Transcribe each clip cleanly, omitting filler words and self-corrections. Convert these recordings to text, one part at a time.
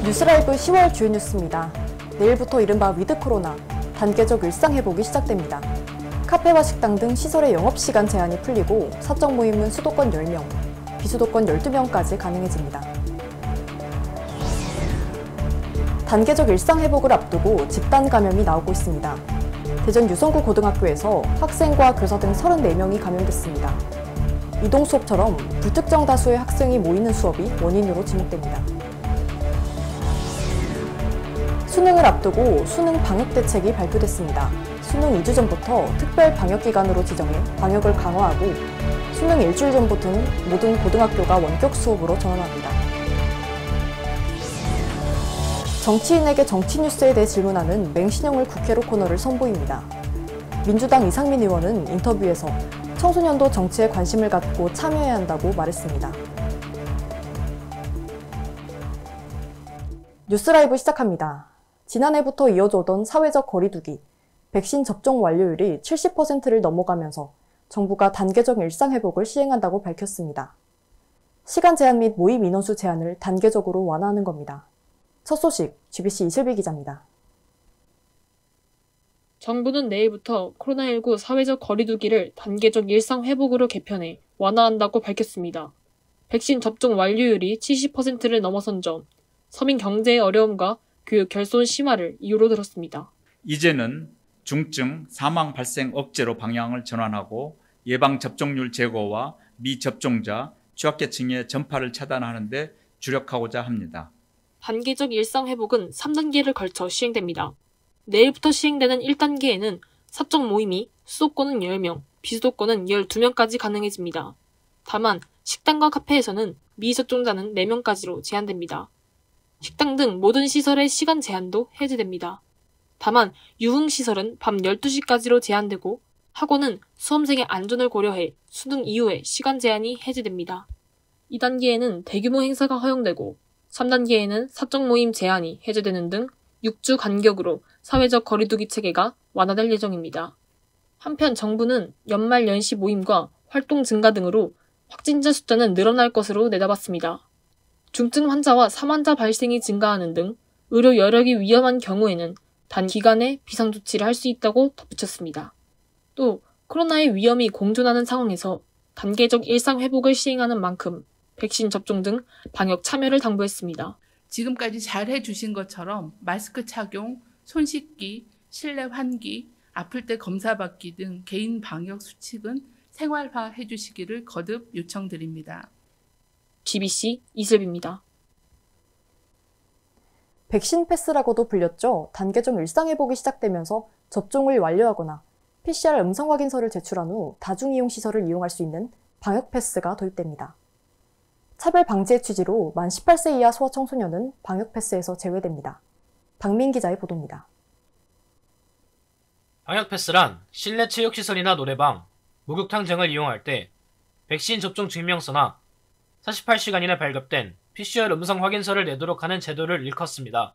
뉴스라이브 10월 주요 뉴스입니다. 내일부터 이른바 위드 코로나, 단계적 일상 회복이 시작됩니다. 카페와 식당 등 시설의 영업시간 제한이 풀리고 사적 모임은 수도권 10명, 비수도권 12명까지 가능해집니다. 단계적 일상 회복을 앞두고 집단 감염이 나오고 있습니다. 대전 유성구 고등학교에서 학생과 교사 등 34명이 감염됐습니다. 이동 수업처럼 불특정 다수의 학생이 모이는 수업이 원인으로 지목됩니다. 수능을 앞두고 수능 방역 대책이 발표됐습니다. 수능 2주 전부터 특별 방역 기간으로 지정해 방역을 강화하고 수능 일주일 전부터는 모든 고등학교가 원격 수업으로 전환합니다. 정치인에게 정치 뉴스에 대해 질문하는 맹신형을 국회로 코너를 선보입니다. 민주당 이상민 의원은 인터뷰에서 청소년도 정치에 관심을 갖고 참여해야 한다고 말했습니다. 뉴스라이브 시작합니다. 지난해부터 이어져 오던 사회적 거리두기, 백신 접종 완료율이 70%를 넘어가면서 정부가 단계적 일상 회복을 시행한다고 밝혔습니다. 시간 제한 및 모임 인원수 제한을 단계적으로 완화하는 겁니다. 첫 소식, GBC 이슬비 기자입니다. 정부는 내일부터 코로나19 사회적 거리두기를 단계적 일상 회복으로 개편해 완화한다고 밝혔습니다. 백신 접종 완료율이 70%를 넘어선 점, 서민 경제의 어려움과 교육 결손 심화를 이유로 들었습니다. 이제는 중증, 사망 발생 억제로 방향을 전환하고 예방접종률 제고와 미접종자, 취약계층의 전파를 차단하는 데 주력하고자 합니다. 단계적 일상 회복은 3단계를 걸쳐 시행됩니다. 내일부터 시행되는 1단계에는 사적 모임이 수도권은 10명, 비수도권은 12명까지 가능해집니다. 다만 식당과 카페에서는 미접종자는 4명까지로 제한됩니다. 식당 등 모든 시설의 시간 제한도 해제됩니다. 다만 유흥시설은 밤 12시까지로 제한되고 학원은 수험생의 안전을 고려해 수능 이후에 시간 제한이 해제됩니다. 2단계에는 대규모 행사가 허용되고 3단계에는 사적 모임 제한이 해제되는 등 6주 간격으로 사회적 거리두기 체계가 완화될 예정입니다. 한편 정부는 연말 연시 모임과 활동 증가 등으로 확진자 숫자는 늘어날 것으로 내다봤습니다. 중증 환자와 사망자 발생이 증가하는 등 의료 여력이 위험한 경우에는 단기간에 비상조치를 할 수 있다고 덧붙였습니다. 또 코로나의 위험이 공존하는 상황에서 단계적 일상 회복을 시행하는 만큼 백신 접종 등 방역 참여를 당부했습니다. 지금까지 잘 해주신 것처럼 마스크 착용, 손 씻기, 실내 환기, 아플 때 검사받기 등 개인 방역 수칙은 생활화 해주시기를 거듭 요청드립니다. GBC 이슬비입니다. 백신 패스라고도 불렸죠. 단계적 일상 회복이 시작되면서 접종을 완료하거나 PCR 음성 확인서를 제출한 후 다중이용 시설을 이용할 수 있는 방역 패스가 도입됩니다. 차별 방지의 취지로 만 18세 이하 소아청소년은 방역 패스에서 제외됩니다. 박민 기자의 보도입니다. 방역 패스란 실내 체육시설이나 노래방, 목욕탕 등을 이용할 때 백신 접종 증명서나 48시간 이내 발급된 PCR 음성 확인서를 내도록 하는 제도를 일컫습니다.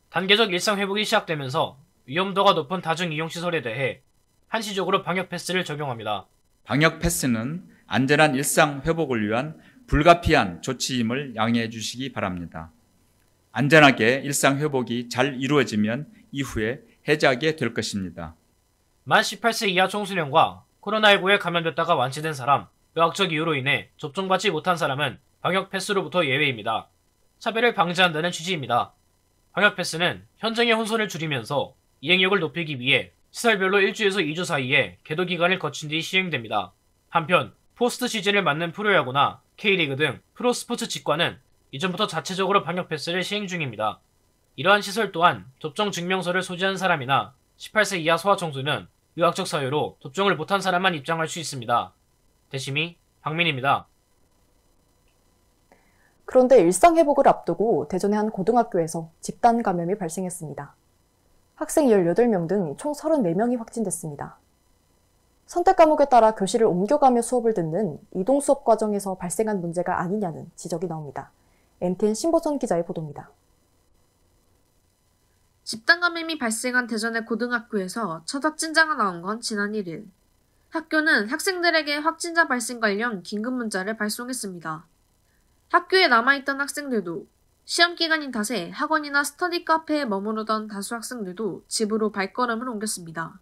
단계적 일상 회복이 시작되면서 위험도가 높은 다중이용시설에 대해 한시적으로 방역 패스를 적용합니다. 방역 패스는 안전한 일상 회복을 위한 불가피한 조치임을 양해해 주시기 바랍니다. 안전하게 일상 회복이 잘 이루어지면 이후에 해제하게 될 것입니다. 만 18세 이하 청소년과 코로나19에 감염됐다가 완치된 사람, 의학적 이유로 인해 접종받지 못한 사람은 방역 패스로부터 예외입니다. 차별을 방지한다는 취지입니다. 방역 패스는 현장의 혼선을 줄이면서 이행력을 높이기 위해 시설별로 1주에서 2주 사이에 계도 기간을 거친 뒤 시행됩니다. 한편 포스트 시즌을 맞는 프로야구나 K리그 등 프로스포츠 직관은 이전부터 자체적으로 방역 패스를 시행 중입니다. 이러한 시설 또한 접종 증명서를 소지한 사람이나 18세 이하 소아청소년, 의학적 사유로 접종을 못한 사람만 입장할 수 있습니다. 대심이 박민입니다. 그런데 일상 회복을 앞두고 대전의 한 고등학교에서 집단 감염이 발생했습니다. 학생 18명 등 총 34명이 확진됐습니다. 선택 과목에 따라 교실을 옮겨가며 수업을 듣는 이동 수업 과정에서 발생한 문제가 아니냐는 지적이 나옵니다. MTN 신보선 기자의 보도입니다. 집단 감염이 발생한 대전의 고등학교에서 첫 확진자가 나온 건 지난 1일. 학교는 학생들에게 확진자 발생 관련 긴급 문자를 발송했습니다. 학교에 남아있던 학생들도 시험 기간인 탓에 학원이나 스터디 카페에 머무르던 다수 학생들도 집으로 발걸음을 옮겼습니다.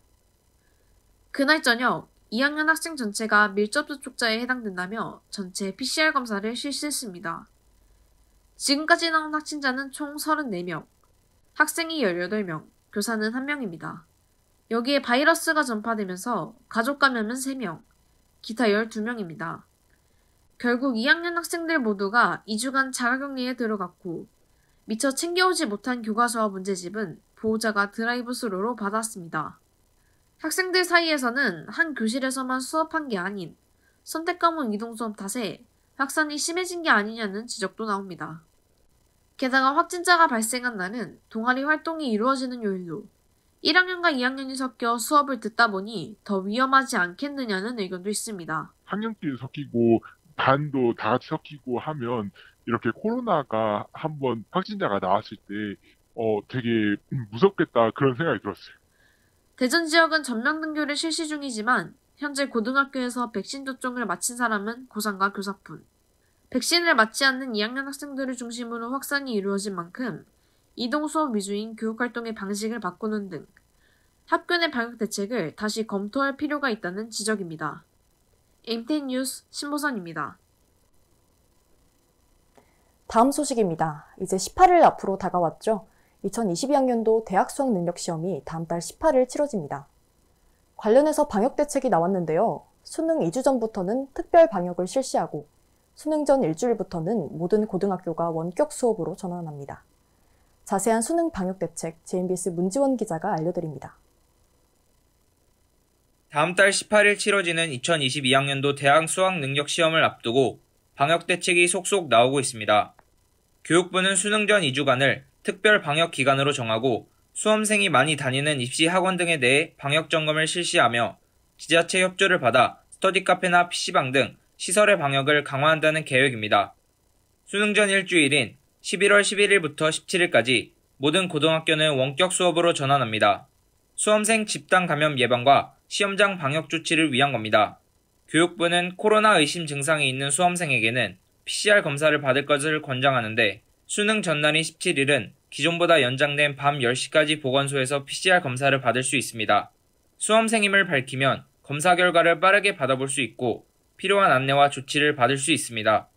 그날 저녁 2학년 학생 전체가 밀접 접촉자에 해당된다며 전체 PCR 검사를 실시했습니다. 지금까지 나온 확진자는 총 34명, 학생이 18명, 교사는 1명입니다. 여기에 바이러스가 전파되면서 가족 감염은 3명, 기타 12명입니다. 결국 2학년 학생들 모두가 2주간 자가격리에 들어갔고 미처 챙겨오지 못한 교과서와 문제집은 보호자가 드라이브 스루로 받았습니다. 학생들 사이에서는 한 교실에서만 수업한 게 아닌 선택과목 이동수업 탓에 확산이 심해진 게 아니냐는 지적도 나옵니다. 게다가 확진자가 발생한 날은 동아리 활동이 이루어지는 요일로 1학년과 2학년이 섞여 수업을 듣다 보니 더 위험하지 않겠느냐는 의견도 있습니다. 학년끼리 섞이고 반도 다 같이 섞이고 하면 이렇게 코로나가 한번 확진자가 나왔을 때 되게 무섭겠다 그런 생각이 들었어요. 대전 지역은 전면 등교를 실시 중이지만 현재 고등학교에서 백신 접종을 마친 사람은 고3과 교사뿐. 백신을 맞지 않는 2학년 학생들을 중심으로 확산이 이루어진 만큼 이동수업 위주인 교육활동의 방식을 바꾸는 등 학교 내 방역 대책을 다시 검토할 필요가 있다는 지적입니다. MTN 뉴스 신보선입니다. 다음 소식입니다. 이제 18일 앞으로 다가왔죠. 2022학년도 대학 수학 능력 시험이 다음 달 18일 치러집니다. 관련해서 방역 대책이 나왔는데요. 수능 2주 전부터는 특별 방역을 실시하고 수능 전 일주일부터는 모든 고등학교가 원격 수업으로 전환합니다. 자세한 수능 방역 대책 JMBS 문지원 기자가 알려드립니다. 다음 달 18일 치러지는 2022학년도 대학 수학 능력 시험을 앞두고 방역 대책이 속속 나오고 있습니다. 교육부는 수능 전 2주간을 특별 방역 기간으로 정하고 수험생이 많이 다니는 입시 학원 등에 대해 방역 점검을 실시하며 지자체 협조를 받아 스터디 카페나 PC방 등 시설의 방역을 강화한다는 계획입니다. 수능 전 일주일인 11월 11일부터 17일까지 모든 고등학교는 원격 수업으로 전환합니다. 수험생 집단 감염 예방과 시험장 방역 조치를 위한 겁니다. 교육부는 코로나 의심 증상이 있는 수험생에게는 PCR 검사를 받을 것을 권장하는데 수능 전날인 17일은 기존보다 연장된 밤 10시까지 보건소에서 PCR 검사를 받을 수 있습니다. 수험생임을 밝히면 검사 결과를 빠르게 받아볼 수 있고 필요한 안내와 조치를 받을 수 있습니다.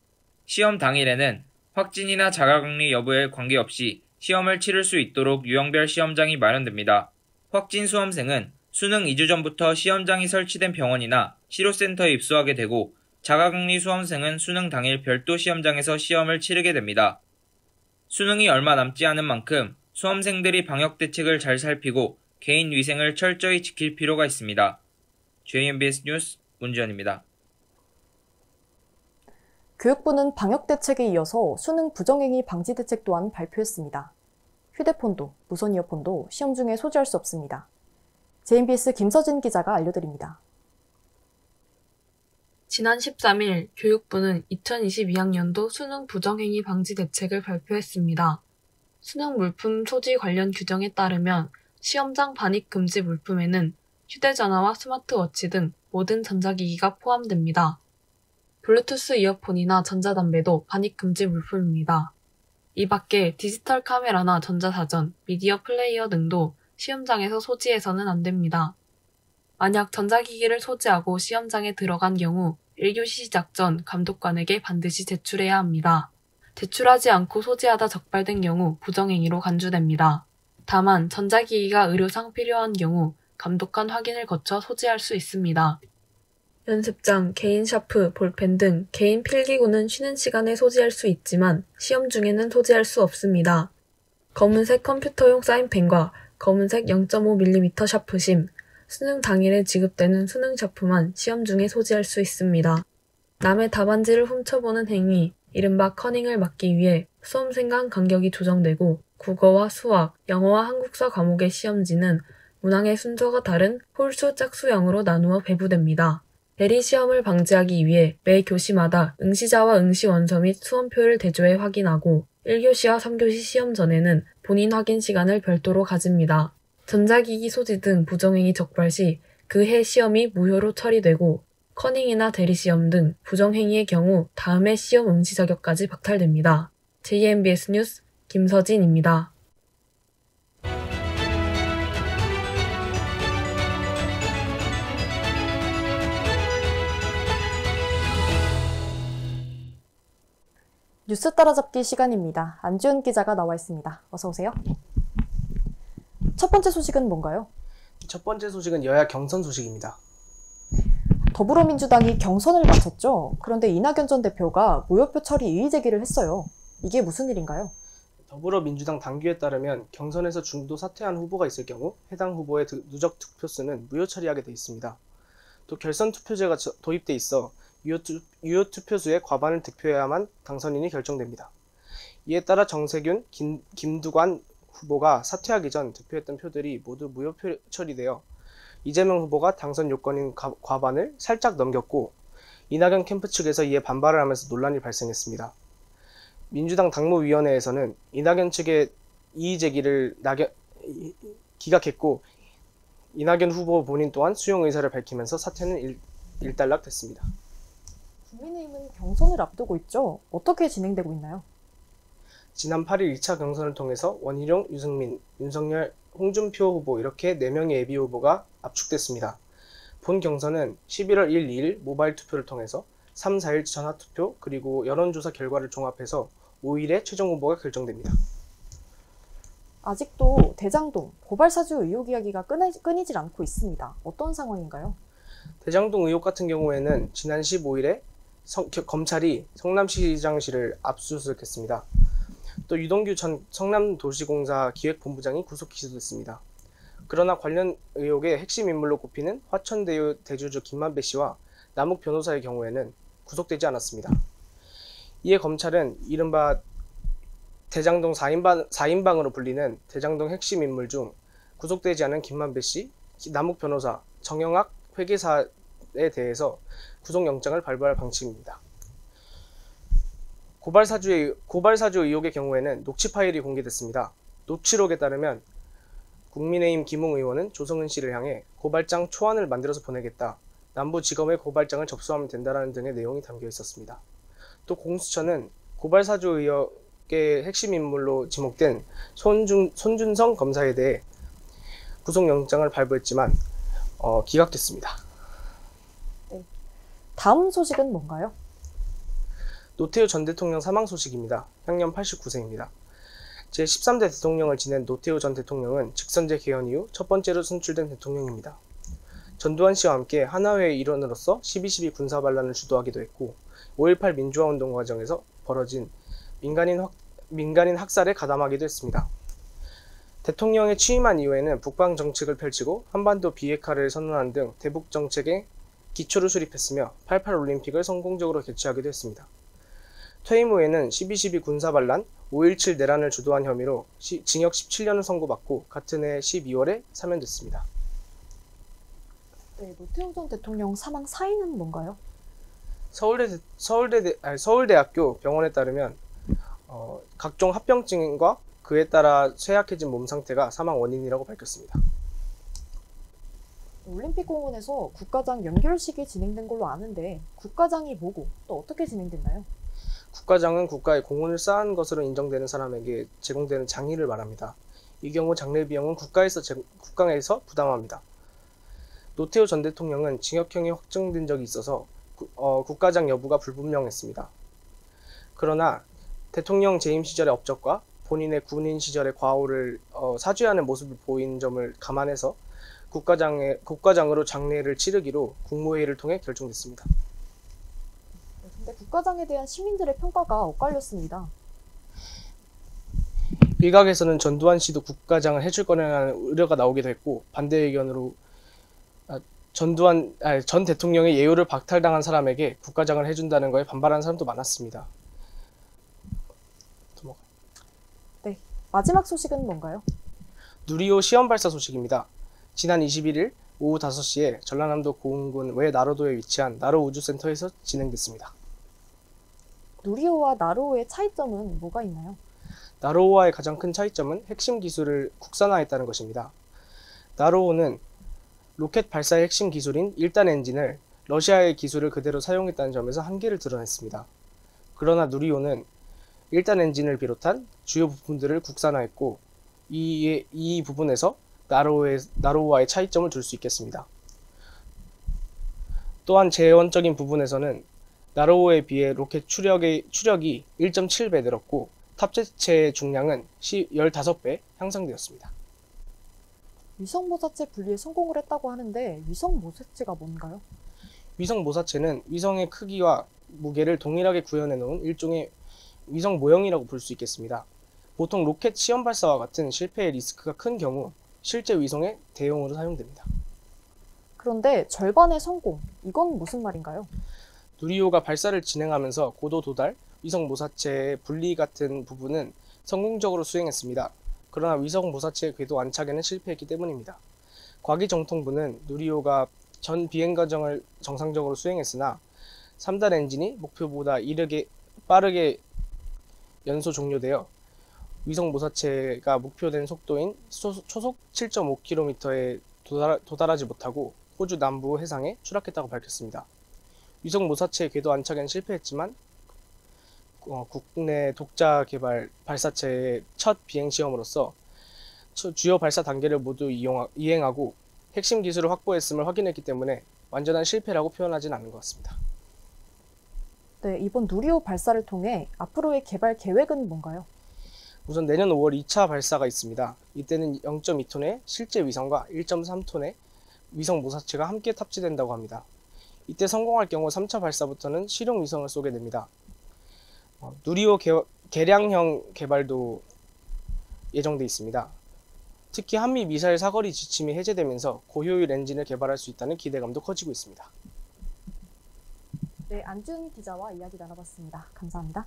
시험 당일에는 확진이나 자가격리 여부에 관계없이 시험을 치를 수 있도록 유형별 시험장이 마련됩니다. 확진 수험생은 수능 2주 전부터 시험장이 설치된 병원이나 치료센터에 입소하게 되고 자가격리 수험생은 수능 당일 별도 시험장에서 시험을 치르게 됩니다. 수능이 얼마 남지 않은 만큼 수험생들이 방역 대책을 잘 살피고 개인 위생을 철저히 지킬 필요가 있습니다. JMBS 뉴스 문지연입니다. 교육부는 방역 대책에 이어서 수능 부정행위 방지 대책 또한 발표했습니다. 휴대폰도 무선 이어폰도 시험 중에 소지할 수 없습니다. JMBS 김서진 기자가 알려드립니다. 지난 13일 교육부는 2022학년도 수능 부정행위 방지 대책을 발표했습니다. 수능 물품 소지 관련 규정에 따르면 시험장 반입 금지 물품에는 휴대전화와 스마트워치 등 모든 전자기기가 포함됩니다. 블루투스 이어폰이나 전자담배도 반입 금지 물품입니다. 이 밖에 디지털 카메라나 전자사전, 미디어 플레이어 등도 시험장에서 소지해서는 안 됩니다. 만약 전자기기를 소지하고 시험장에 들어간 경우 1교시 시작 전 감독관에게 반드시 제출해야 합니다. 제출하지 않고 소지하다 적발된 경우 부정행위로 간주됩니다. 다만 전자기기가 의료상 필요한 경우 감독관 확인을 거쳐 소지할 수 있습니다. 연습장, 개인 샤프, 볼펜 등 개인 필기구는 쉬는 시간에 소지할 수 있지만 시험 중에는 소지할 수 없습니다. 검은색 컴퓨터용 사인펜과 검은색 0.5mm 샤프심, 수능 당일에 지급되는 수능 샤프만 시험 중에 소지할 수 있습니다. 남의 답안지를 훔쳐보는 행위, 이른바 커닝을 막기 위해 수험생 간 간격이 조정되고 국어와 수학, 영어와 한국사 과목의 시험지는 문항의 순서가 다른 홀수 짝수형으로 나누어 배부됩니다. 대리시험을 방지하기 위해 매 교시마다 응시자와 응시 원서 및 수험표를 대조해 확인하고 1교시와 3교시 시험 전에는 본인 확인 시간을 별도로 가집니다. 전자기기 소지 등 부정행위 적발 시 그 해 시험이 무효로 처리되고 커닝이나 대리시험 등 부정행위의 경우 다음 해 시험 응시 자격까지 박탈됩니다. JMBS 뉴스 김서진입니다. 뉴스 따라잡기 시간입니다. 안지훈 기자가 나와 있습니다. 어서 오세요. 첫 번째 소식은 뭔가요? 첫 번째 소식은 여야 경선 소식입니다. 더불어민주당이 경선을 마쳤죠. 그런데 이낙연 전 대표가 무효표 처리 이의 제기를 했어요. 이게 무슨 일인가요? 더불어민주당 당규에 따르면 경선에서 중도 사퇴한 후보가 있을 경우 해당 후보의 누적 득표수는 무효 처리하게 돼 있습니다. 또 결선 투표제가 도입돼 있어 유효 투표수의 과반을 득표해야만 당선인이 결정됩니다. 이에 따라 정세균, 김두관 후보가 사퇴하기 전 득표했던 표들이 모두 무효표 처리되어 이재명 후보가 당선 요건인 과반을 살짝 넘겼고 이낙연 캠프 측에서 이에 반발을 하면서 논란이 발생했습니다. 민주당 당무위원회에서는 이낙연 측의 이의 제기를 기각했고 이낙연 후보 본인 또한 수용 의사를 밝히면서 사퇴는 일단락됐습니다. 국민의힘은 경선을 앞두고 있죠. 어떻게 진행되고 있나요? 지난 8일 2차 경선을 통해서 원희룡, 유승민, 윤석열, 홍준표 후보 이렇게 4명의 예비 후보가 압축됐습니다. 본 경선은 11월 1, 2일 모바일 투표를 통해서 3, 4일 전화 투표 그리고 여론조사 결과를 종합해서 5일에 최종 후보가 결정됩니다. 아직도 대장동, 고발사주 의혹 이야기가 끊이질 않고 있습니다. 어떤 상황인가요? 대장동 의혹 같은 경우에는 지난 15일에 검찰이 성남시장실을 압수수색했습니다. 또 유동규 전 성남도시공사 기획본부장이 구속 기소됐습니다. 그러나 관련 의혹의 핵심 인물로 꼽히는 화천대유 대주주 김만배 씨와 남욱 변호사의 경우에는 구속되지 않았습니다. 이에 검찰은 이른바 대장동 4인방으로 불리는 대장동 핵심 인물 중 구속되지 않은 김만배 씨, 남욱 변호사, 정영학 회계사에 대해서 구속영장을 발부할 방침입니다. 고발사주 의혹의 경우에는 녹취 파일이 공개됐습니다. 녹취록에 따르면 국민의힘 김웅 의원은 조성은 씨를 향해 고발장 초안을 만들어서 보내겠다. 남부지검에 고발장을 접수하면 된다라는 등의 내용이 담겨 있었습니다. 또 공수처는 고발사주 의혹의 핵심 인물로 지목된 손준성 검사에 대해 구속영장을 발부했지만 기각됐습니다. 네. 다음 소식은 뭔가요? 노태우 전 대통령 사망 소식입니다. 향년 89세입니다. 제13대 대통령을 지낸 노태우 전 대통령은 직선제 개헌 이후 첫 번째로 선출된 대통령입니다. 전두환 씨와 함께 하나회의 일원으로서 12.12 군사반란을 주도하기도 했고 5.18 민주화운동 과정에서 벌어진 민간인 학살에 가담하기도 했습니다. 대통령에 취임한 이후에는 북방 정책을 펼치고 한반도 비핵화를 선언한 등 대북 정책에 기초를 수립했으며 88 올림픽을 성공적으로 개최하기도 했습니다. 퇴임 후에는 12.12 군사반란, 5.17 내란을 주도한 혐의로 징역 17년을 선고받고 같은 해 12월에 사면됐습니다. 네, 노태우 전 대통령 사망 사인은 뭔가요? 서울대학교 병원에 따르면 각종 합병증과 그에 따라 쇠약해진 몸 상태가 사망 원인이라고 밝혔습니다. 올림픽공원에서 국가장 연결식이 진행된 걸로 아는데 국가장이 뭐고 또 어떻게 진행됐나요? 국가장은 국가의 공헌을 쌓은 것으로 인정되는 사람에게 제공되는 장의를 말합니다. 이 경우 장례 비용은 국가에서 부담합니다. 노태우 전 대통령은 징역형이 확정된 적이 있어서 국가장 여부가 불분명했습니다. 그러나 대통령 재임 시절의 업적과 본인의 군인 시절의 과오를 사죄하는 모습을 보인 점을 감안해서 국가장으로 장례를 치르기로 국무회의를 통해 결정됐습니다. 근데 국가장에 대한 시민들의 평가가 엇갈렸습니다. 일각에서는 전두환 씨도 국가장을 해줄 거라는 우려가 나오기도 했고 반대 의견으로 전 대통령의 예우를 박탈당한 사람에게 국가장을 해준다는 거에 반발하는 사람도 많았습니다. 네, 마지막 소식은 뭔가요? 누리호 시험 발사 소식입니다. 지난 21일 오후 5시에 전라남도 고흥군 외나로도에 위치한 나로 우주센터에서 진행됐습니다. 누리호와 나로호의 차이점은 뭐가 있나요? 나로호와의 가장 큰 차이점은 핵심 기술을 국산화했다는 것입니다. 나로호는 로켓 발사의 핵심 기술인 1단 엔진을 러시아의 기술을 그대로 사용했다는 점에서 한계를 드러냈습니다. 그러나 누리호는 1단 엔진을 비롯한 주요 부품들을 국산화했고 이 부분에서 나로우와의 차이점을 둘 수 있겠습니다. 또한 재원적인 부분에서는 나로우에 비해 로켓 추력이 1.7배 늘었고 탑재체의 중량은 15배 향상되었습니다. 위성모사체 분리에 성공을 했다고 하는데 위성모사체가 뭔가요? 위성모사체는 위성의 크기와 무게를 동일하게 구현해 놓은 일종의 위성 모형이라고 볼 수 있겠습니다. 보통 로켓 시험 발사와 같은 실패의 리스크가 큰 경우 실제 위성의 대용으로 사용됩니다. 그런데 절반의 성공, 이건 무슨 말인가요? 누리호가 발사를 진행하면서 고도 도달, 위성 모사체의 분리 같은 부분은 성공적으로 수행했습니다. 그러나 위성 모사체의 궤도 안착에는 실패했기 때문입니다. 과기정통부는 누리호가 전 비행 과정을 정상적으로 수행했으나 3단 엔진이 목표보다 빠르게 연소 종료되어 위성 모사체가 목표된 속도인 초속 7.5km에 도달하지 못하고 호주 남부 해상에 추락했다고 밝혔습니다. 위성 모사체의 궤도 안착에는 실패했지만 국내 독자 개발 발사체의 첫 비행 시험으로서 주요 발사 단계를 모두 이행하고 핵심 기술을 확보했음을 확인했기 때문에 완전한 실패라고 표현하진 않는 것 같습니다. 네, 이번 누리호 발사를 통해 앞으로의 개발 계획은 뭔가요? 우선 내년 5월 2차 발사가 있습니다. 이때는 0.2톤의 실제 위성과 1.3톤의 위성 모사체가 함께 탑재된다고 합니다. 이때 성공할 경우 3차 발사부터는 실용 위성을 쏘게 됩니다. 누리호 개량형 개발도 예정돼 있습니다. 특히 한미 미사일 사거리 지침이 해제되면서 고효율 엔진을 개발할 수 있다는 기대감도 커지고 있습니다. 네, 안준 기자와 이야기 나눠봤습니다. 감사합니다.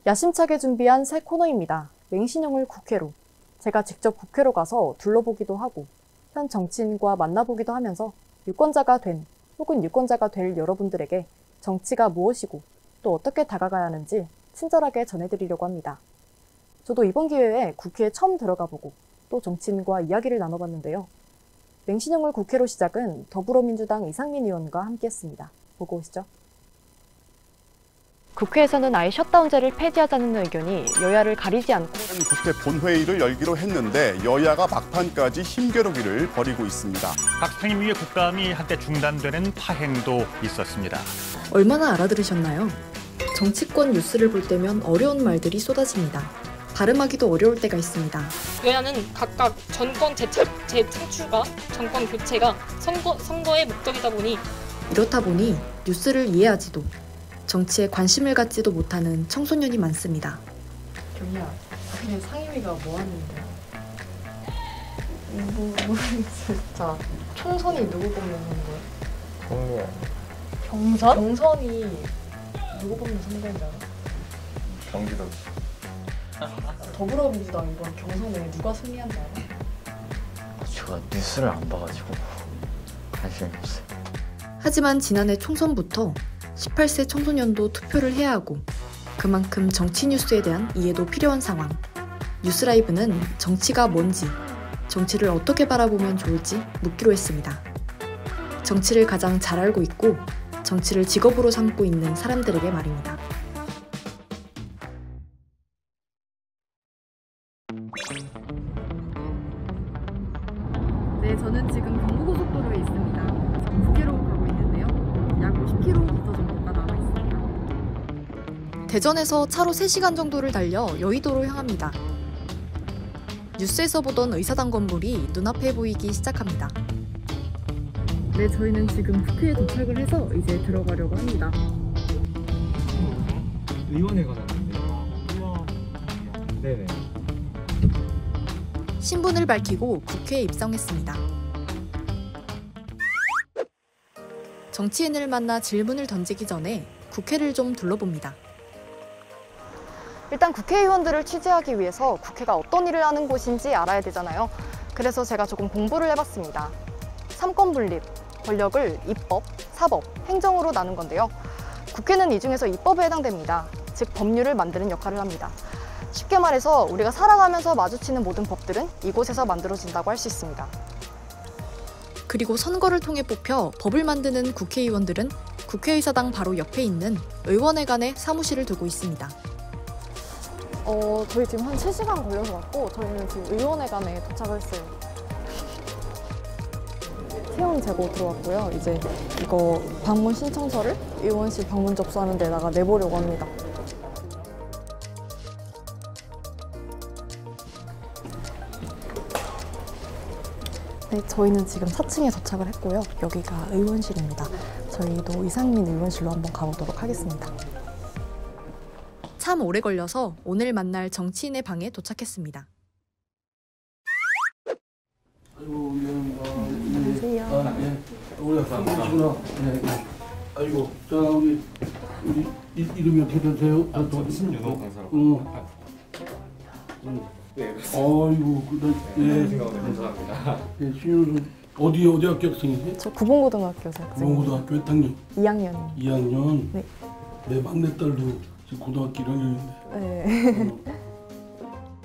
야심차게 준비한 새 코너입니다. 맹신형을 국회로. 제가 직접 국회로 가서 둘러보기도 하고 현 정치인과 만나보기도 하면서 유권자가 된 혹은 유권자가 될 여러분들에게 정치가 무엇이고 또 어떻게 다가가야 하는지 친절하게 전해드리려고 합니다. 저도 이번 기회에 국회에 처음 들어가 보고 또 정치인과 이야기를 나눠봤는데요. 맹신형을 국회로 시작은 더불어민주당 이상민 의원과 함께했습니다. 보고 오시죠. 국회에서는 아예 셧다운제를 폐지하자는 의견이 여야를 가리지 않고 국회 본회의를 열기로 했는데 여야가 막판까지 힘겨루기를 벌이고 있습니다. 각 상임위의 국감이 한때 중단되는 파행도 있었습니다. 얼마나 알아들으셨나요? 정치권 뉴스를 볼 때면 어려운 말들이 쏟아집니다. 발음하기도 어려울 때가 있습니다. 여야는 각각 정권 재창출과 정권 교체가 선거의 목적이다 보니 이렇다 보니 뉴스를 이해하지도 정치에 관심을 갖지도 못하는 청소년이 많습니다. 경희야, 근데 상임위가 뭐 하는 거야? 진짜 총선이 누구 뽑는 선거야? 경리 경선? 경선이 누구 뽑는 선거인지 알아? 경기도 더불어민주당 이번 경선에 누가 승리한지 알아? 제가 뉴스를 안 봐가지고 관심이 없어요. 하지만 지난해 총선부터 18세 청소년도 투표를 해야 하고 그만큼 정치 뉴스에 대한 이해도 필요한 상황. 뉴스라이브는 정치가 뭔지, 정치를 어떻게 바라보면 좋을지 묻기로 했습니다. 정치를 가장 잘 알고 있고 정치를 직업으로 삼고 있는 사람들에게 말입니다. 네, 저는 지금 경부고속도로에 있습니다. 국회로 가고 있는데요. 약 50km 정도가 남아 있습니다. 대전에서 차로 3시간 정도를 달려 여의도로 향합니다. 뉴스에서 보던 의사당 건물이 눈앞에 보이기 시작합니다. 네, 저희는 지금 국회에 도착을 해서 이제 들어가려고 합니다. 의원회 가는데요. 네네. 신분을 밝히고 국회에 입성했습니다. 정치인을 만나 질문을 던지기 전에 국회를 좀 둘러봅니다. 일단 국회의원들을 취재하기 위해서 국회가 어떤 일을 하는 곳인지 알아야 되잖아요. 그래서 제가 조금 공부를 해봤습니다. 삼권 분립, 권력을 입법, 사법, 행정으로 나눈 건데요. 국회는 이 중에서 입법에 해당됩니다. 즉 법률을 만드는 역할을 합니다. 쉽게 말해서 우리가 살아가면서 마주치는 모든 법들은 이곳에서 만들어진다고 할 수 있습니다. 그리고 선거를 통해 뽑혀 법을 만드는 국회의원들은 국회의사당 바로 옆에 있는 의원회관에 사무실을 두고 있습니다. 저희 지금 한 3시간 걸려서 왔고 저희는 지금 의원회관에 도착을 했어요. 체온 재고 들어왔고요. 이제 이거 방문 신청서를 의원실 방문 접수하는 데다가 내보려고 합니다. 네, 저희는 지금 4층에 도착을 했고요. 여기가 의원실입니다. 저희도 이상민 의원실로 한번 가보도록 하겠습니다. 참 오래 걸려서 오늘 만날 정치인의 방에 도착했습니다. 안녕하세요. 우리 학생이시구나. 아이고, 자 우리 이름이 어떻게 되세요? 신윤호 강사라고. 네. 아이고, 감사합니다. 네, 신윤호 어디 학교 학생이지? 저 구봉고등학교 학생입니다. 구봉고등학교 몇 학년? 2학년입니다. 2학년. 네. 내 막내딸도 지금 고등학교 1학년인데. 네.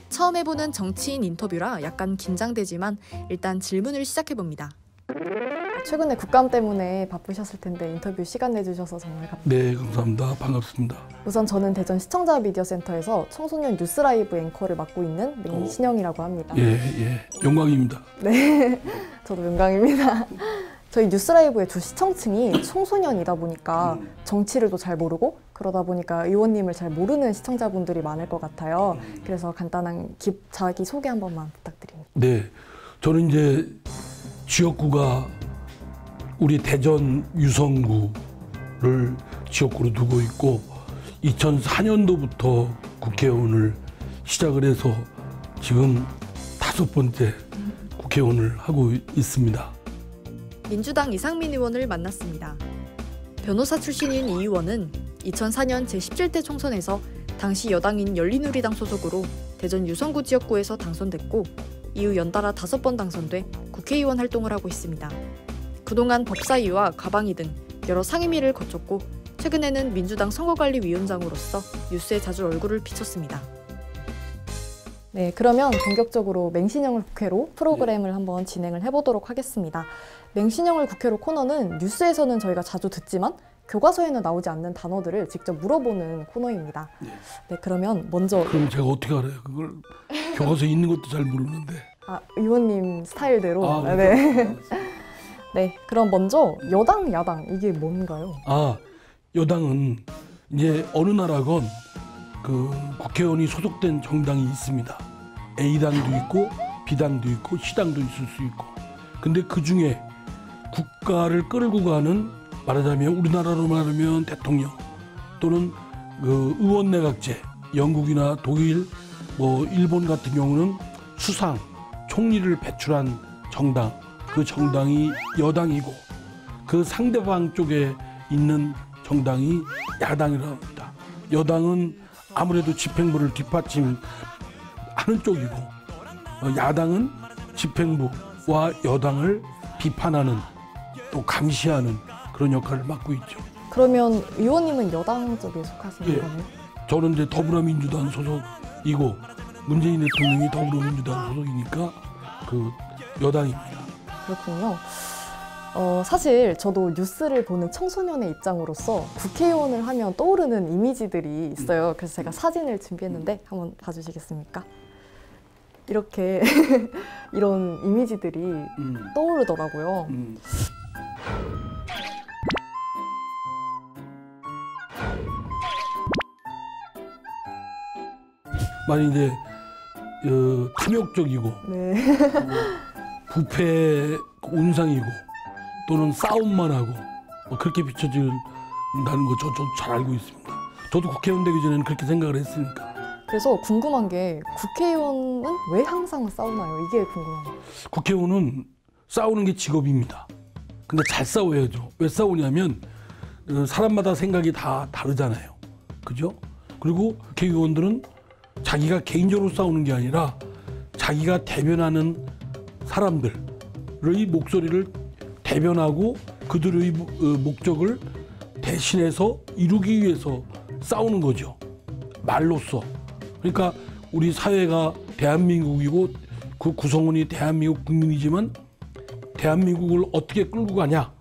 처음 해보는 정치인 인터뷰라 약간 긴장되지만 일단 질문을 시작해봅니다. 최근에 국감 때문에 바쁘셨을 텐데 인터뷰 시간 내주셔서 정말 네, 감사합니다. 반갑습니다. 우선 저는 대전 시청자 미디어 센터에서 청소년 뉴스 라이브 앵커를 맡고 있는 맹신영이라고 합니다. 예, 영광입니다. 네, 저도 영광입니다. 저희 뉴스 라이브의 주 시청층이 청소년이다 보니까 정치를 또 잘 모르고 그러다 보니까 의원님을 잘 모르는 시청자분들이 많을 것 같아요. 그래서 간단한 자기 소개 한 번만 부탁드립니다. 네, 저는 이제 지역구가 우리 대전 유성구를 지역구로 두고 있고 2004년도부터 국회의원을 시작을 해서 지금 5번째 국회의원을 하고 있습니다. 민주당 이상민 의원을 만났습니다. 변호사 출신인 이 의원은 2004년 제17대 총선에서 당시 여당인 열린우리당 소속으로 대전 유성구 지역구에서 당선됐고 이후 연달아 5번 당선돼 국회의원 활동을 하고 있습니다. 그동안 법사위와 가방위 등 여러 상임위를 거쳤고 최근에는 민주당 선거관리위원장으로서 뉴스에 자주 얼굴을 비쳤습니다. 네, 그러면 본격적으로 맹신영을 국회로 프로그램을 한번 진행을 해보도록 하겠습니다. 맹신영을 국회로 코너는 뉴스에서는 저희가 자주 듣지만 교과서에는 나오지 않는 단어들을 직접 물어보는 코너입니다. 네, 그러면 먼저 그럼 제가 어떻게 알아요? 그걸 교과서에 있는 것도 잘 모르는데. 의원님 스타일대로. 네. 네, 그럼 먼저 여당, 야당 이게 뭔가요? 여당은 이제 어느 나라건 그 국회의원이 소속된 정당이 있습니다. A당도 있고 B당도 있고 C당도 있을 수 있고. 근데 그 중에 국가를 끌고 가는 말하자면 우리나라로 말하면 대통령 또는 그 의원내각제, 영국이나 독일, 일본 같은 경우는 수상, 총리를 배출한 정당, 그 정당이 여당이고 그 상대방 쪽에 있는 정당이 야당이라고 합니다. 여당은 아무래도 집행부를 뒷받침하는 쪽이고 야당은 집행부와 여당을 비판하는 또 감시하는 그런 역할을 맡고 있죠. 그러면 의원님은 여당 쪽에 속하시는 거네요? 저는 이제 더불어민주당 소속이고 문재인 대통령이 더불어민주당 소속이니까 그 여당입니다. 그렇군요. 사실 저도 뉴스를 보는 청소년의 입장으로서 국회의원을 하면 떠오르는 이미지들이 있어요. 그래서 제가 사진을 준비했는데 한번 봐주시겠습니까? 이렇게 이런 이미지들이 떠오르더라고요. 많이 이제 탐욕적이고 부패 온상이고 또는 싸움만 하고 그렇게 비춰진다는 거 저도 잘 알고 있습니다. 저도 국회의원 되기 전에는 그렇게 생각을 했으니까. 그래서 궁금한 게 국회의원은 왜 항상 싸우나요? 이게 궁금해요. 국회의원은 싸우는 게 직업입니다. 근데 잘 싸워야죠. 왜 싸우냐면 사람마다 생각이 다 다르잖아요. 그죠? 그리고 국회의원들은 자기가 개인적으로 싸우는 게 아니라 자기가 대변하는 사람들의 목소리를 대변하고 그들의 목적을 대신해서 이루기 위해서 싸우는 거죠. 말로써. 그러니까 우리 사회가 대한민국이고 그 구성원이 대한민국 국민이지만 대한민국을 어떻게 끌고 가냐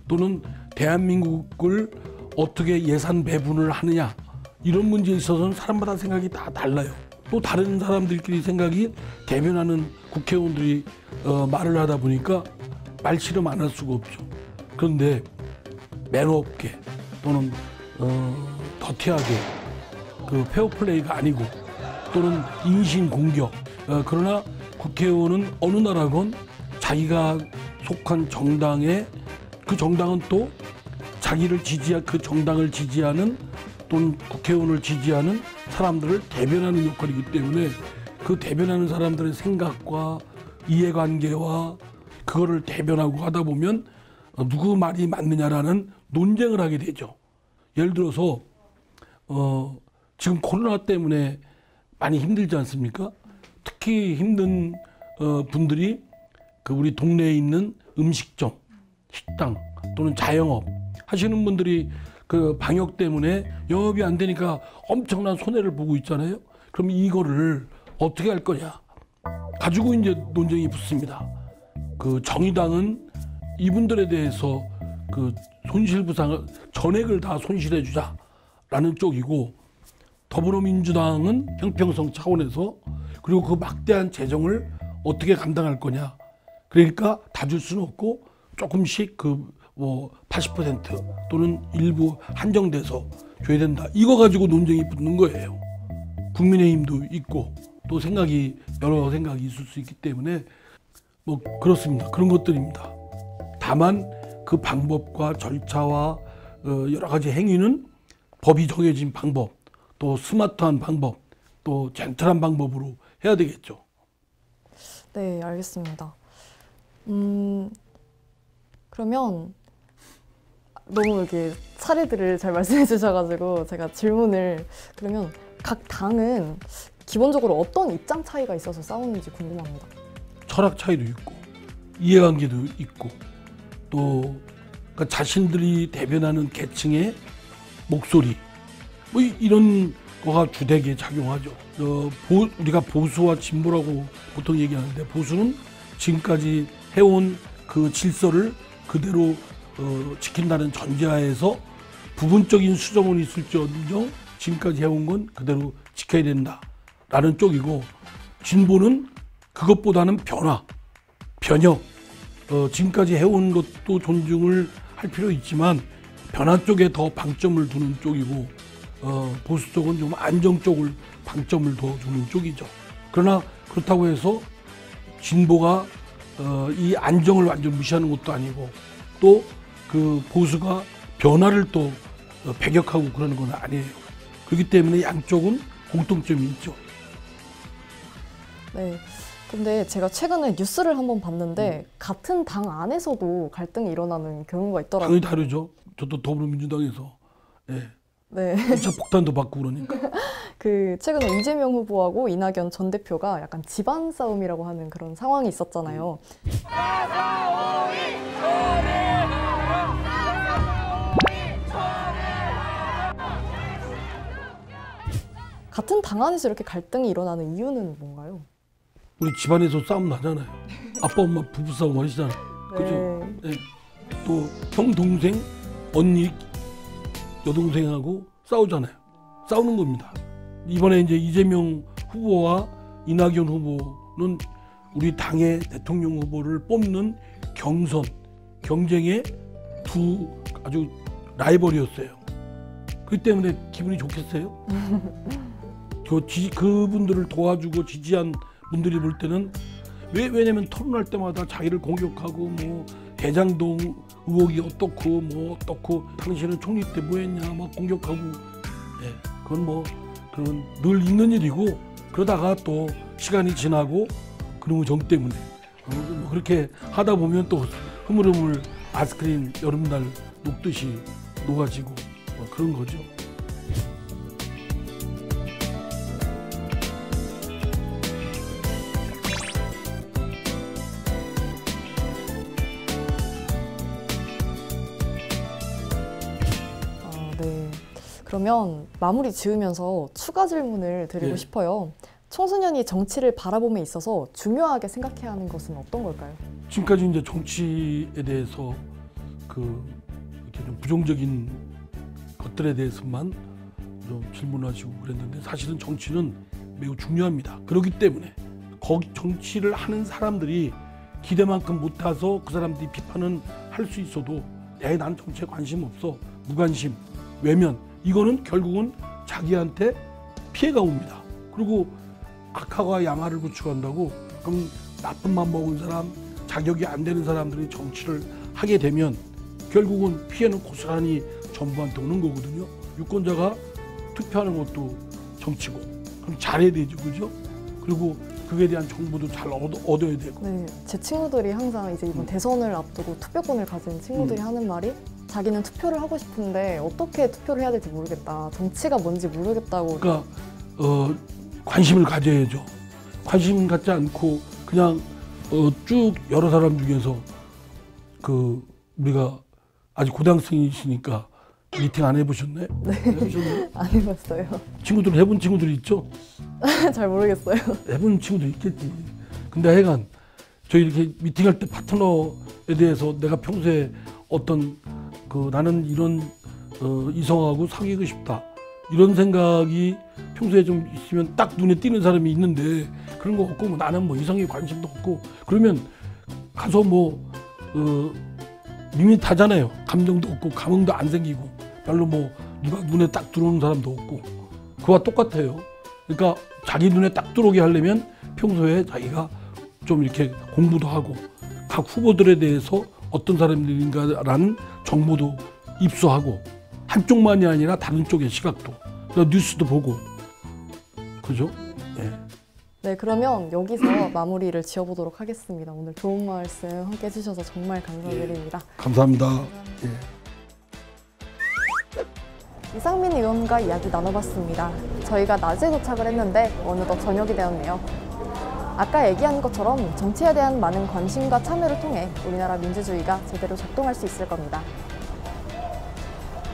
또는 대한민국을 어떻게 예산 배분을 하느냐 이런 문제에 있어서는 사람마다 생각이 다 달라요. 또 다른 사람들끼리 생각이 대변하는 국회의원들이 말을 하다 보니까 말씨름 안 할 수가 없죠. 그런데 매너 없게 또는 더티하게 그 페어플레이가 아니고 또는 인신공격 그러나 국회의원은 어느 나라건 자기가 속한 정당에 그 정당은 또 자기를 지지한 그 정당을 지지하는 또는 국회의원을 지지하는 사람들을 대변하는 역할이기 때문에 그 대변하는 사람들의 생각과 이해관계와 그거를 대변하고 하다 보면 누구 말이 맞느냐라는 논쟁을 하게 되죠. 예를 들어서 지금 코로나 때문에 많이 힘들지 않습니까? 특히 힘든 분들이 그 우리 동네에 있는 음식점, 식당 또는 자영업 하시는 분들이 그 방역 때문에 영업이 안 되니까 엄청난 손해를 보고 있잖아요. 그럼 이거를 어떻게 할 거냐 가지고 이제 논쟁이 붙습니다. 그 정의당은 이분들에 대해서 그 손실부상을 전액을 다 손실해 주자라는 쪽이고 더불어민주당은 형평성 차원에서 그리고 그 막대한 재정을 어떻게 감당할 거냐 그러니까 다 줄 수는 없고 조금씩 그 뭐 80% 또는 일부 한정돼서 줘야 된다. 이거 가지고 논쟁이 붙는 거예요. 국민의힘도 있고 또 여러 생각이 있을 수 있기 때문에 뭐 그렇습니다. 그런 것들입니다. 다만 그 방법과 절차와 여러 가지 행위는 법이 정해진 방법, 또 스마트한 방법, 또 젠틀한 방법으로 해야 되겠죠. 네, 알겠습니다. 그러면 너무 이렇게 사례들을 잘 말씀해 주셔가지고 제가 질문을 그러면 각 당은 기본적으로 어떤 입장 차이가 있어서 싸우는지 궁금합니다. 철학 차이도 있고 이해관계도 있고 또 그러니까 자신들이 대변하는 계층의 목소리 뭐 이런 거가 주되게 작용하죠. 우리가 보수와 진보라고 보통 얘기하는데 보수는 지금까지 해온 그 질서를 그대로 지킨다는 전제하에서 부분적인 수정은 있을지언정 지금까지 해온 건 그대로 지켜야 된다라는 쪽이고 진보는 그것보다는 변혁 지금까지 해온 것도 존중을 할 필요 있지만 변화 쪽에 더 방점을 두는 쪽이고 보수 쪽은 좀 안정 쪽을 방점을 더 두는 쪽이죠. 그러나 그렇다고 해서 진보가 이 안정을 완전 무시하는 것도 아니고 또 그 보수가 변화를 또 배격하고 그러는 건 아니에요. 그렇기 때문에 양쪽은 공통점이 있죠. 네. 근데 제가 최근에 뉴스를 한번 봤는데 같은 당 안에서도 갈등이 일어나는 경우가 있더라고요. 당연히 다르죠. 저도 더불어민주당에서 네. 2차 폭탄도 받고 그러니까. 그 최근에 이재명 후보하고 이낙연 전 대표가 약간 집안 싸움이라고 하는 그런 상황이 있었잖아요. 같은 당 안에서 이렇게 갈등이 일어나는 이유는 뭔가요? 우리 집안에서 싸움 나잖아요. 아빠 엄마 부부싸움 하시잖아요. 그죠? 네. 또 형 동생 언니 여동생하고 싸우잖아요. 싸우는 겁니다. 이번에 이제 이재명 후보와 이낙연 후보는 우리 당의 대통령 후보를 뽑는 경쟁의 두 아주 라이벌이었어요. 그렇기 때문에 기분이 좋겠어요? 그분들을 도와주고 지지한 분들이 볼 때는 왜냐면 토론할 때마다 자기를 공격하고 뭐 대장동 의혹이 어떻고 당신은 총리 때 뭐했냐 막 공격하고 그건 늘 있는 일이고 그러다가 또 시간이 지나고 그놈의 정 때문에 그렇게 하다 보면 또 흐물흐물 아이스크림 여름날 녹듯이 녹아지고 그런 거죠. 네. 그러면 마무리 지으면서 추가 질문을 드리고 싶어요. 청소년이 정치를 바라봄에 있어서 중요하게 생각해야 하는 것은 어떤 걸까요? 지금까지 이제 정치에 대해서 이렇게 좀 부정적인 것들에 대해서만 좀 질문하시고 그랬는데 사실은 정치는 매우 중요합니다. 그렇기 때문에 거기 정치를 하는 사람들이 기대만큼 못해서 그 사람들이 비판은 할 수 있어도 난 정치에 관심 없어, 무관심, 외면, 이거는 결국은 자기한테 피해가 옵니다. 그리고 악화가 양화를 구축한다고 그럼 나쁜 맘 먹은 사람, 자격이 안 되는 사람들이 정치를 하게 되면 결국은 피해는 고스란히 정부한테 오는 거거든요. 유권자가 투표하는 것도 정치고 그럼 잘해야 되죠, 그죠? 그리고 그에 대한 정보도 잘 얻어야 되고. 네, 제 친구들이 항상 이제 이번 대선을 앞두고 투표권을 가진 친구들이 하는 말이 자기는 투표를 하고 싶은데 어떻게 투표를 해야 될지 모르겠다. 정치가 뭔지 모르겠다고. 그러니까 관심을 가져야죠. 관심 갖지 않고 그냥 쭉 여러 사람 중에서 우리가 아직 고등학생이시니까 미팅 안 해보셨네? 네, 해보셨나요? 안 해봤어요. 친구들 해본 친구들이 있죠? 잘 모르겠어요. 해본 친구들 있겠지. 근데 하여간 저희 이렇게 미팅할 때 파트너에 대해서 내가 평소에 어떤 나는 이런 이성하고 사귀고 싶다 이런 생각이 평소에 좀 있으면 딱 눈에 띄는 사람이 있는데 그런 거 없고 나는 뭐 이성에 관심도 없고 그러면 가서 밋밋하잖아요. 감정도 없고 감흥도 안 생기고 별로 누가 눈에 딱 들어오는 사람도 없고 그와 똑같아요. 그러니까 자기 눈에 딱 들어오게 하려면 평소에 자기가 좀 이렇게 공부도 하고 각 후보들에 대해서 어떤 사람들인가라는 정보도 입수하고 한쪽만이 아니라 다른 쪽의 시각도 뉴스도 보고 그죠? 네. 네, 그러면 여기서 마무리를 지어보도록 하겠습니다. 오늘 좋은 말씀 함께 해주셔서 정말 감사드립니다. 감사합니다. 예. 이상민 의원과 이야기 나눠봤습니다. 저희가 낮에 도착을 했는데 어느덧 저녁이 되었네요. 아까 얘기한 것처럼 정치에 대한 많은 관심과 참여를 통해 우리나라 민주주의가 제대로 작동할 수 있을 겁니다.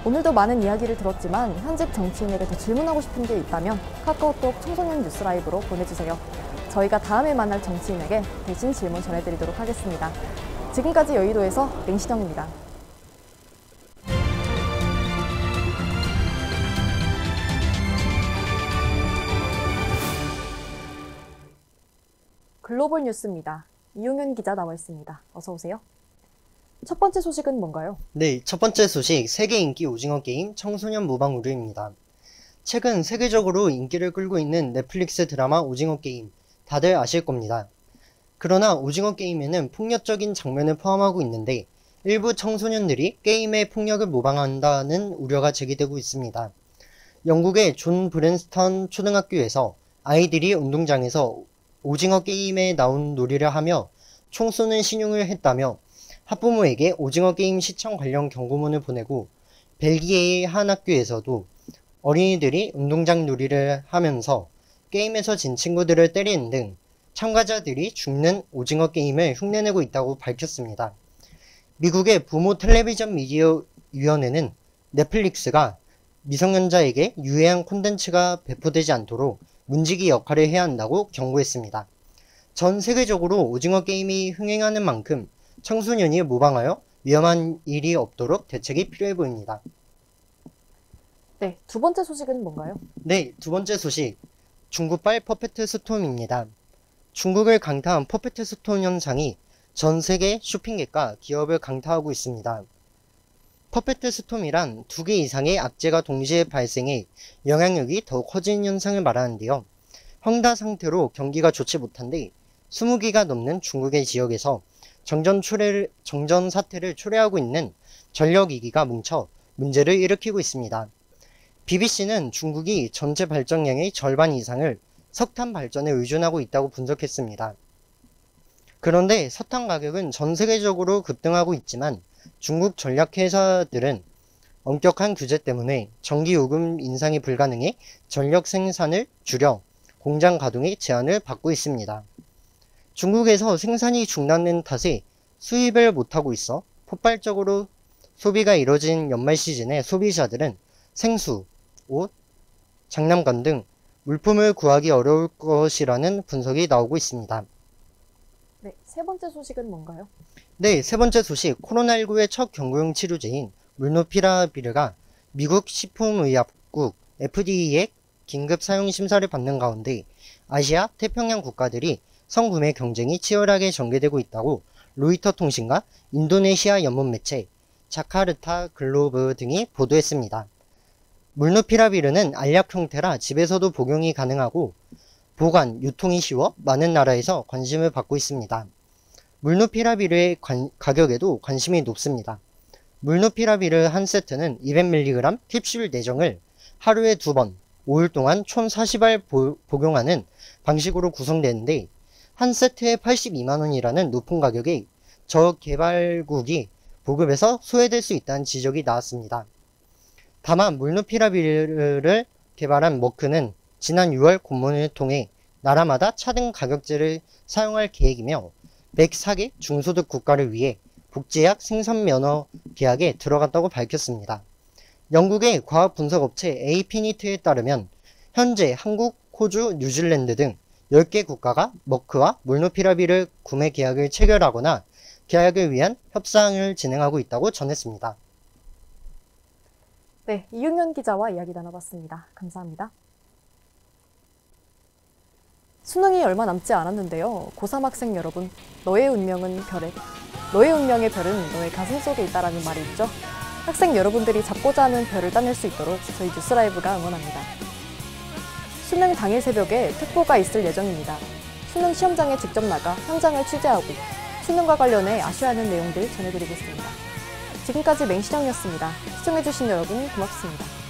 오늘도 많은 이야기를 들었지만 현직 정치인에게 더 질문하고 싶은 게 있다면 카카오톡 청소년 뉴스 라이브로 보내주세요. 저희가 다음에 만날 정치인에게 대신 질문 전해드리도록 하겠습니다. 지금까지 여의도에서 맹신영입니다. 글로벌 뉴스입니다. 이용현 기자 나와 있습니다. 어서 오세요. 첫 번째 소식은 뭔가요? 네, 첫 번째 소식, 세계 인기 오징어 게임 청소년 모방 의뢰입니다. 최근 세계적으로 인기를 끌고 있는 넷플릭스 드라마 오징어 게임, 다들 아실 겁니다. 그러나 오징어 게임에는 폭력적인 장면을 포함하고 있는데 일부 청소년들이 게임의 폭력을 모방한다는 우려가 제기되고 있습니다. 영국의 존 브랜스턴 초등학교에서 아이들이 운동장에서 오징어 게임에 나온 놀이를 하며 총 쏘는 신용을 했다며 학부모에게 오징어 게임 시청 관련 경고문을 보내고 벨기에의 한 학교에서도 어린이들이 운동장 놀이를 하면서 게임에서 진 친구들을 때리는 등 참가자들이 죽는 오징어 게임을 흉내내고 있다고 밝혔습니다. 미국의 부모 텔레비전 미디어 위원회는 넷플릭스가 미성년자에게 유해한 콘텐츠가 배포되지 않도록 문지기 역할을 해야 한다고 경고했습니다. 전 세계적으로 오징어 게임이 흥행하는 만큼 청소년이 모방하여 위험한 일이 없도록 대책이 필요해 보입니다. 네, 두 번째 소식은 뭔가요? 네, 두 번째 소식. 중국발 퍼펙트 스톰입니다. 중국을 강타한 퍼펙트 스톰 현상이 전 세계 쇼핑객과 기업을 강타하고 있습니다. 퍼펙트 스톰이란 2개 이상의 악재가 동시에 발생해 영향력이 더 커진 현상을 말하는데요. 황다 상태로 경기가 좋지 못한데 20기가 넘는 중국의 지역에서 정전 사태를 초래하고 있는 전력위기가 뭉쳐 문제를 일으키고 있습니다. BBC는 중국이 전체 발전량의 절반 이상을 석탄 발전에 의존하고 있다고 분석했습니다. 그런데 석탄 가격은 전 세계적으로 급등하고 있지만 중국 전략회사들은 엄격한 규제 때문에 전기요금 인상이 불가능해 전력 생산을 줄여 공장 가동에 제한을 받고 있습니다. 중국에서 생산이 중단된 탓에 수입을 못하고 있어 폭발적으로 소비가 이뤄진 연말 시즌에 소비자들은 생수, 옷, 장난감 등 물품을 구하기 어려울 것이라는 분석이 나오고 있습니다. 네, 세 번째 소식은 뭔가요? 네, 세 번째 소식, 코로나19의 첫 경구용 치료제인 물누피라비르가 미국 식품의약국 FDA의 긴급 사용 심사를 받는 가운데 아시아, 태평양 국가들이 성구매 경쟁이 치열하게 전개되고 있다고 로이터 통신과 인도네시아 연문 매체 자카르타 글로브 등이 보도했습니다. 물누피라비르는 알약 형태라 집에서도 복용이 가능하고 보관, 유통이 쉬워 많은 나라에서 관심을 받고 있습니다. 물누피라비르의 가격에도 관심이 높습니다. 물누피라비르 한 세트는 200mg 캡슐 4정을 하루에 2번, 5일 동안 총 40알 복용하는 방식으로 구성되는데 한 세트에 82만원이라는 높은 가격에 저개발국이 보급해서 소외될 수 있다는 지적이 나왔습니다. 다만 물누피라비르를 개발한 머크는 지난 6월 공문을 통해 나라마다 차등 가격제를 사용할 계획이며 104개 중소득 국가를 위해 복제약 생산 면허 계약에 들어갔다고 밝혔습니다. 영국의 과학 분석 업체 에이피니트에 따르면 현재 한국, 호주, 뉴질랜드 등 10개 국가가 머크와 물누피라비르 구매 계약을 체결하거나 계약을 위한 협상을 진행하고 있다고 전했습니다. 네, 이윤현 기자와 이야기 나눠봤습니다. 감사합니다. 수능이 얼마 남지 않았는데요. 고3 학생 여러분, 너의 운명의 별은 너의 가슴 속에 있다라는 말이 있죠. 학생 여러분들이 잡고자 하는 별을 따낼 수 있도록 저희 뉴스라이브가 응원합니다. 수능 당일 새벽에 특보가 있을 예정입니다. 수능 시험장에 직접 나가 현장을 취재하고 수능과 관련해 아셔야 하는 내용들 전해드리겠습니다. 지금까지 맹신영이었습니다. 시청해주신 여러분 고맙습니다.